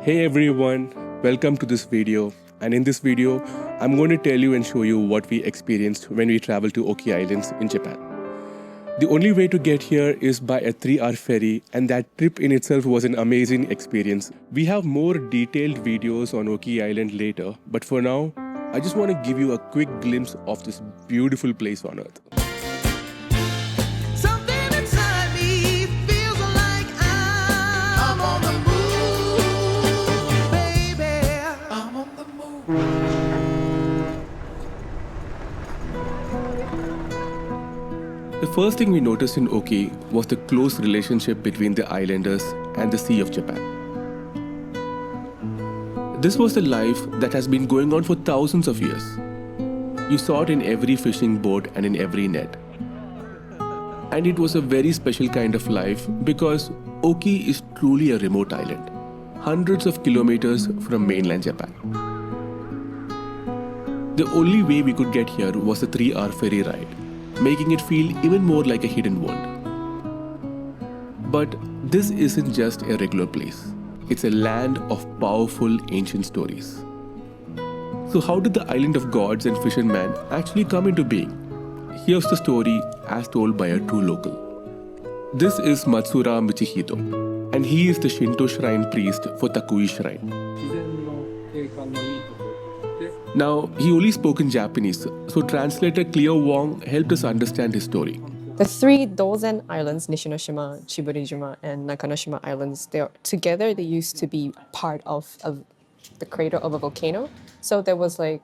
Hey everyone, welcome to this video. And in this video, I'm going to tell you and show you what we experienced when we traveled to Oki Islands in Japan. The only way to get here is by a 3-hour ferry, and that trip in itself was an amazing experience. We have more detailed videos on Oki Island later, but for now, I just want to give you a quick glimpse of this beautiful place on earth. The first thing we noticed in Oki was the close relationship between the islanders and the Sea of Japan. This was the life that has been going on for thousands of years. You saw it in every fishing boat and in every net. And it was a very special kind of life because Oki is truly a remote island, hundreds of kilometers from mainland Japan. The only way we could get here was a 3-hour ferry ride, making it feel even more like a hidden world. But this isn't just a regular place. It's a land of powerful ancient stories. So how did the island of gods and fishermen actually come into being? Here's the story as told by a true local. This is Matsuura Michihito, and he is the Shinto shrine priest for Takui Shrine. Now, he only spoke in Japanese, so translator Cleo Wong helped us understand his story. The 3 Dozen Islands, Nishinoshima, Chiburijima, and Nakanoshima Islands, together they used to be part of the crater of a volcano. So there was like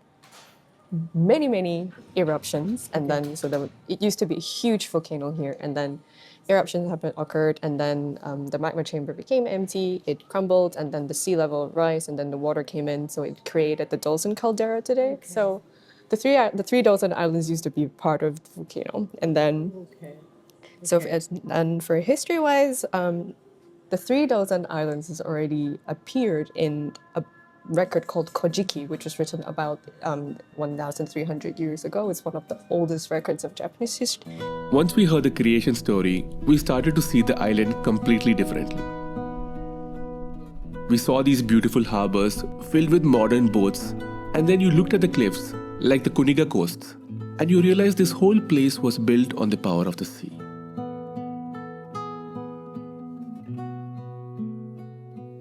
many eruptions, and then it used to be a huge volcano here, and then eruptions occurred, and then the magma chamber became empty, it crumbled, and then the sea level rose, and then the water came in, so it created the Dozen caldera today. Okay. So the 3 Dozen Islands used to be part of the volcano, and then and for history-wise, the 3 Dozen Islands has already appeared in a record called Kojiki, which was written about 1,300 years ago. It's one of the oldest records of Japanese history. Once we heard the creation story, we started to see the island completely differently. We saw these beautiful harbors filled with modern boats, and then you looked at the cliffs, like the Kuniga Coast, and you realized this whole place was built on the power of the sea.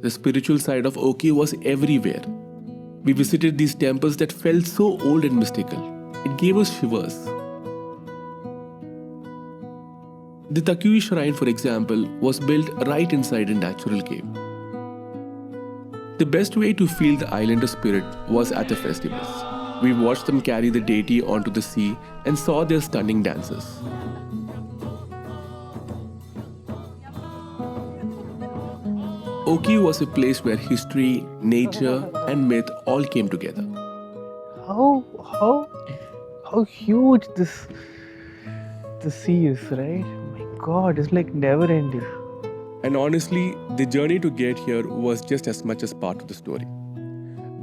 The spiritual side of Oki was everywhere. We visited these temples that felt so old and mystical. It gave us shivers. The Takui Shrine, for example, was built right inside a natural cave. The best way to feel the islander spirit was at the festivals. We watched them carry the deity onto the sea and saw their stunning dances. Oki was a place where history, nature, and myth all came together. How huge the sea is, right? My God, it's like never ending. And honestly, the journey to get here was just as much as part of the story.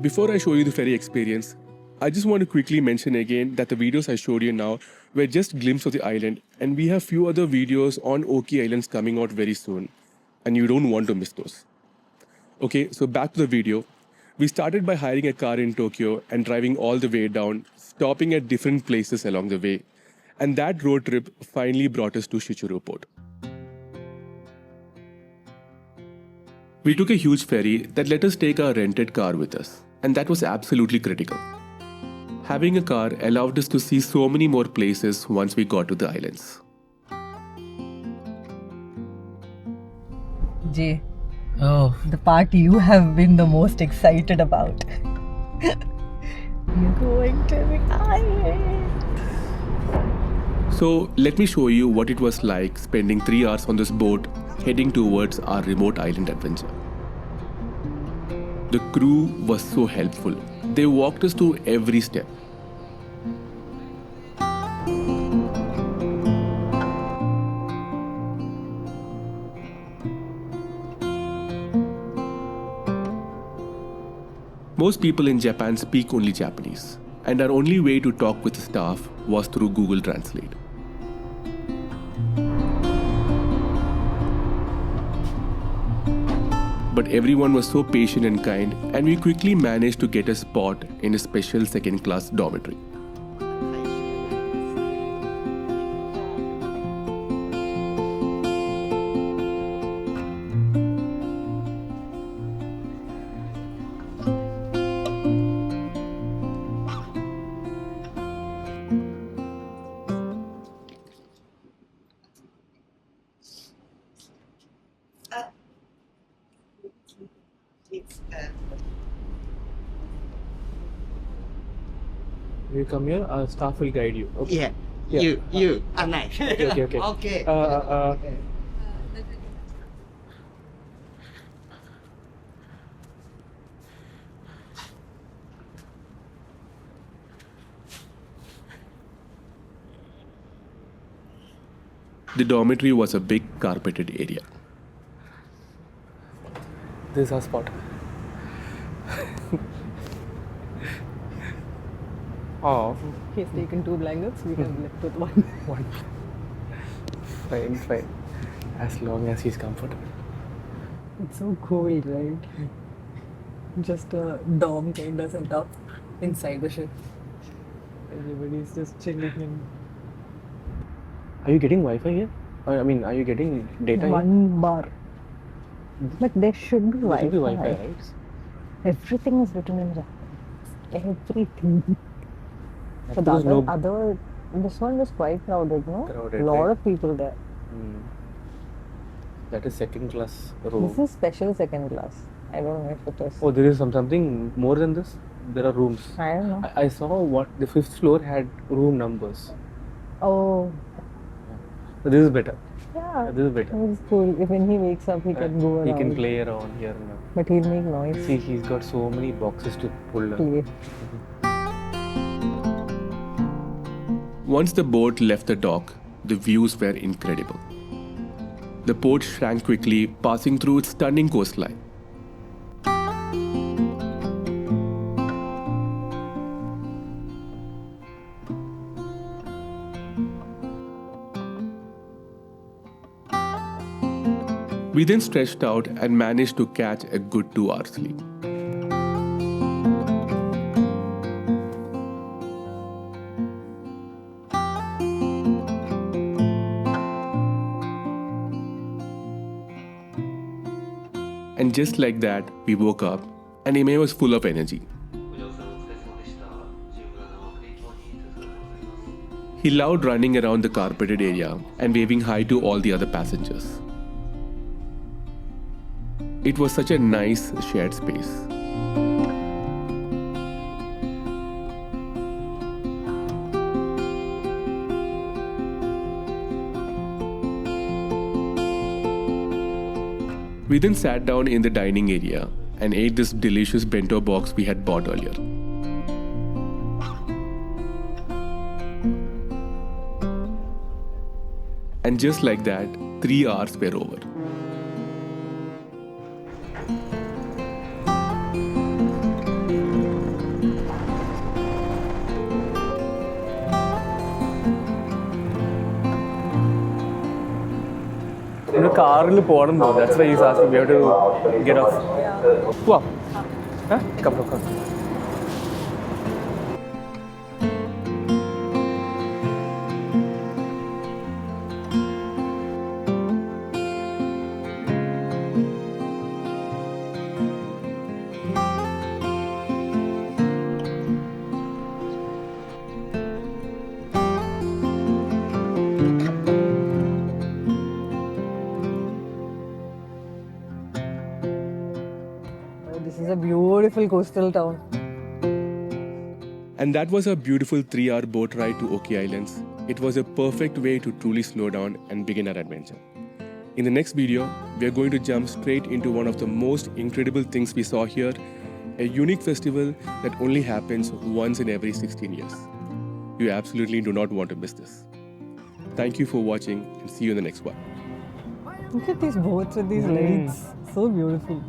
Before I show you the ferry experience, I just want to quickly mention again that the videos I showed you now were just glimpses of the island, and we have few other videos on Oki Islands coming out very soon, and you don't want to miss those. Okay, so back to the video. We started by hiring a car in Tokyo and driving all the way down, stopping at different places along the way. And that road trip finally brought us to Shichirui Port. We took a huge ferry that let us take our rented car with us, and that was absolutely critical. Having a car allowed us to see so many more places once we got to the islands. Jay. Oh, The part you have been the most excited about. You're going to the island. So let me show you what it was like spending 3 hours on this boat heading towards our remote island adventure. The crew was so helpful. They walked us through every step. Most people in Japan speak only Japanese, and our only way to talk with the staff was through Google Translate. but everyone was so patient and kind, and we quickly managed to get a spot in a special second-class dormitory. You come here, our staff will guide you. Okay. Yeah. You. Nice. Okay. Okay. The dormitory was a big carpeted area. This is our spot. Oh, He's taken 2 blankets, we have left with 1. one. Fine. As long as he's comfortable. It's so cold, right? Just a dorm kind of setup inside the ship. Everybody's just chilling in. Are you getting Wi-Fi here? I mean, are you getting data here? 1 bar. But there should be There Wi-Fi. should be Wi-Fi, right? Everything is written in Japanese. Everything. But There's no- other, this one is quite crowded, no? Crowded, Lot right? of people there. That is second-class room. This is special second class. I don't know if it is. Oh, there is something more than this? There are rooms. I don't know. I saw what the 5th floor had room numbers. Oh, But this is better. yeah. This is better. It's cool. If when he wakes up, he can go around. He can play around here now. But he'll make noise. See, he's got so many boxes to pull down. Play. Once the boat left the dock, the views were incredible. The port shrank quickly, passing through its stunning coastline. We then stretched out and managed to catch a good 2-hour sleep. And just like that, we woke up, and Imai was full of energy. He loved running around the carpeted area and waving hi to all the other passengers. It was such a nice shared space. We then sat down in the dining area and ate this delicious bento box we had bought earlier. And just like that, 3 hours were over. In a car, that's why he's asking. We have to get off. Wow. Huh? Come. This is a beautiful coastal town. And that was a beautiful 3-hour boat ride to Oki Islands. It was a perfect way to truly slow down and begin our adventure. In the next video, we are going to jump straight into one of the most incredible things we saw here, a unique festival that only happens once in every 16 years. You absolutely do not want to miss this. Thank you for watching and see you in the next one. Look at these boats with these lights. So beautiful.